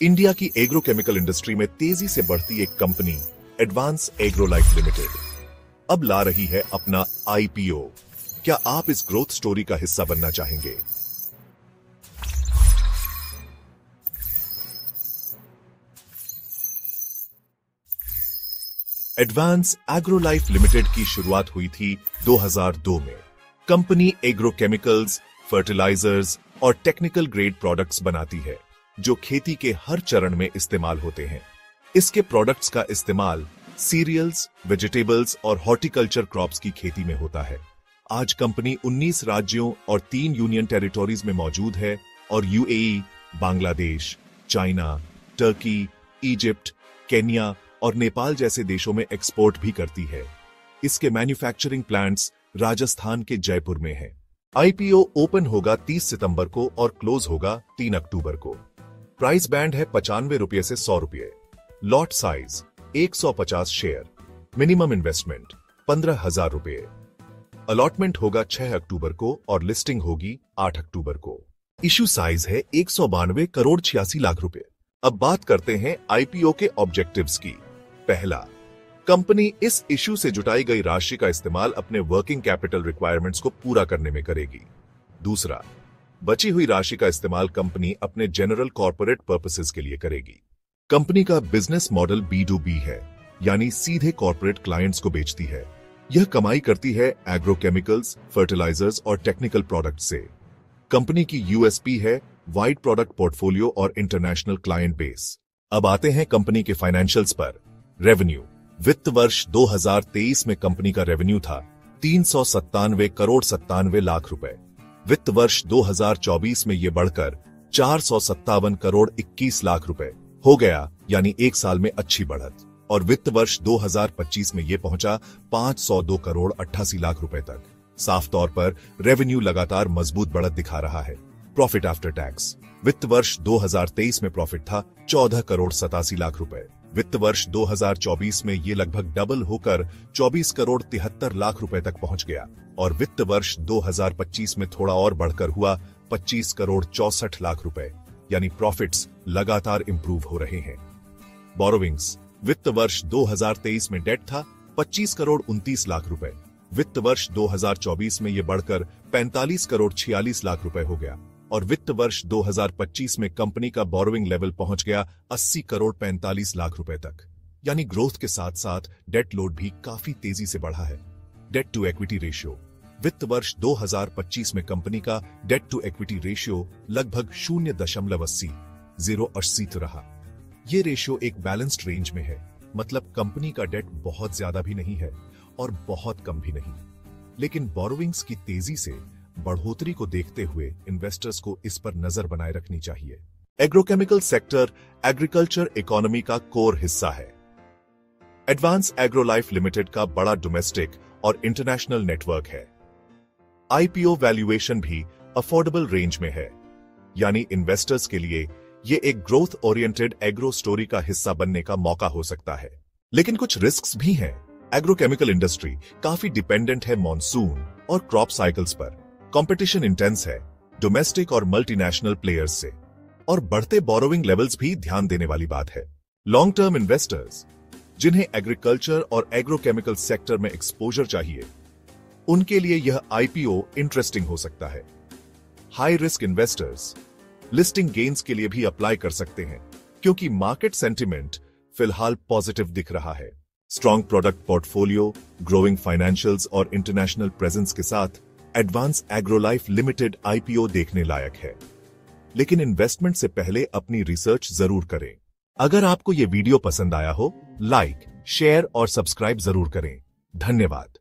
India की agrochemical industry में तेजी से बढ़ती एक कंपनी एडवांस एग्रोलाइफ लिमिटेड अब ला रही है अपना आईपीओ। क्या आप इस ग्रोथ स्टोरी का हिस्सा बनना चाहेंगे? एडवांस एग्रोलाइफ लिमिटेड की शुरुआत हुई थी 2002 में। कंपनी एग्रोकेमिकल्स, फर्टिलाइजर्स और टेक्निकल ग्रेड प्रोडक्ट्स बनाती है जो खेती के हर चरण में इस्तेमाल होते हैं। इसके प्रोडक्ट्स का इस्तेमाल सीरियल्स, वेजिटेबल्स और हॉर्टिकल्चर क्रॉप्स की खेती में होता है। आज कंपनी 19 राज्यों और 3 यूनियन टेरिटोरीज में मौजूद है और UAE, Bangladesh, China, Turkey, Egypt, Kenya और नेपाल जैसे देशों में एक्सपोर्ट भी करती है। इसके मैन्युफैक्चरिंग प्लांट्स राजस्थान के जयपुर में हैं। आईपीओ ओपन होगा 30 सितंबर को और क्लोज होगा 3 अक्टूबर को। प्राइस बैंड है 95 रुपये से 100 रुपये। Lot size 150 share. Minimum investment 15,000 रुपये। अलॉटमेंट होगा 6 अक्टूबर को और लिस्टिंग होगी 8 अक्टूबर को। इश्यू साइज है 192 करोड़ 86 लाख रुपए। अब बात करते हैं आईपीओ के ऑब्जेक्टिव्स की। पहला, कंपनी इस इश्यू से जुटाई गई राशि का इस्तेमाल अपने वर्किंग कैपिटल रिक्वायरमेंट्स को पूरा करने में करेगी। दूसरा, बची हुई राशि का इस्तेमाल कंपनी अपने जनरल कॉर्पोरेट पर्पसेस के लिए करेगी। कंपनी का बिजनेस मॉडल B2B है, यानी सीधे कॉर्पोरेट क्लाइंट्स को बेचती है। यह कमाई करती है एग्रोकेमिकल्स, फर्टिलाइजर्स और टेक्निकल प्रोडक्ट से। कंपनी की यूएसपी है वाइड प्रोडक्ट पोर्टफोलियो और इंटरनेशनल क्लाइंट बेस। अब आते हैं कंपनी के फाइनेंशियल्स पर। रेवेन्यू, वित्त वर्ष 2023 में कंपनी का रेवेन्यू था 397 करोड़ 97 लाख रुपए। वित्त वर्ष 2024 में यह बढ़कर 457 करोड़ 21 लाख रुपए हो गया, यानी एक साल में अच्छी बढ़त। और वित्त वर्ष 2025 में यह पहुंचा 502 करोड़ 88 लाख रुपए तक। साफ तौर पर रेवेन्यू लगातार मजबूत बढ़त दिखा रहा है। प्रॉफिट आफ्टर टैक्स, वित्त वर्ष 2023 में प्रॉफिट था 14 करोड़ 87 लाख रुपए। वित्त वर्ष 2024 में ये लगभग डबल होकर 24 करोड़ 73 लाख रुपए तक पहुंच गया और वित्त वर्ष 2025 में थोड़ा और बढ़कर हुआ 25 करोड़ 64 लाख रुपए, यानी प्रॉफिट्स लगातार इंप्रूव हो रहे हैं। बोरोविंग्स, वित्त वर्ष 2023 में डेट था 25 करोड़ 29 लाख रुपए। वित्त वर्ष 2024 में यह बढ़कर 45 करोड़ 46 लाख रुपए हो गया और वित्त वर्ष 2025 में कंपनी का बोरोविंग लेवल पहुंच गया 80 करोड़ 45 लाख रुपए तक। यानी ग्रोथ के साथ साथ डेट लोड भी काफी तेजी से बढ़ा है। डेट टू इक्विटी रेशियो, वित्त वर्ष 2025 में कंपनी का डेट टू इक्विटी रेशियो लगभग 0.80 रहा। यह रेशियो एक बैलेंस्ड रेंज में है, मतलब कंपनी का डेट बहुत ज्यादा भी नहीं है और बहुत कम भी नहीं। लेकिन बोरोविंग्स की तेजी से बढ़ोतरी को देखते हुए इन्वेस्टर्स को इस पर नजर बनाए रखनी चाहिए। एग्रोकेमिकल सेक्टर एग्रीकल्चर इकोनॉमी का कोर हिस्सा है। एडवांस एग्रोलाइफ लिमिटेड का बड़ा डोमेस्टिक और इंटरनेशनल नेटवर्क है। आईपीओ वैल्यूएशन भी अफोर्डेबल रेंज में है, यानी इन्वेस्टर्स के लिए यह एक ग्रोथ ओरिएंटेड एग्रो स्टोरी का हिस्सा बनने का मौका हो सकता है। लेकिन कुछ रिस्क्स भी हैं। एग्रोकेमिकल इंडस्ट्री काफी डिपेंडेंट है मॉनसून और क्रॉप साइकिल्स पर। कंपटीशन इंटेंस है डोमेस्टिक और मल्टीनेशनल प्लेयर्स से, और बढ़ते बोरोविंग लेवल्स भी ध्यान देने वाली बात है। लॉन्ग टर्म इन्वेस्टर्स जिन्हें एग्रीकल्चर और एग्रोकेमिकल सेक्टर में एक्सपोजर चाहिए, उनके लिए यह आईपीओ इंटरेस्टिंग हो सकता है। High risk investors listing gains के लिए भी अप्लाई कर सकते हैं, क्योंकि मार्केट सेंटिमेंट फिलहाल पॉजिटिव दिख रहा है। Strong product portfolio, growing financials और इंटरनेशनल प्रेजेंस के साथ एडवांस एग्रोलाइफ लिमिटेड आईपीओ देखने लायक है। लेकिन इन्वेस्टमेंट से पहले अपनी रिसर्च जरूर करें। अगर आपको यह वीडियो पसंद आया हो, लाइक, शेयर और सब्सक्राइब जरूर करें। धन्यवाद।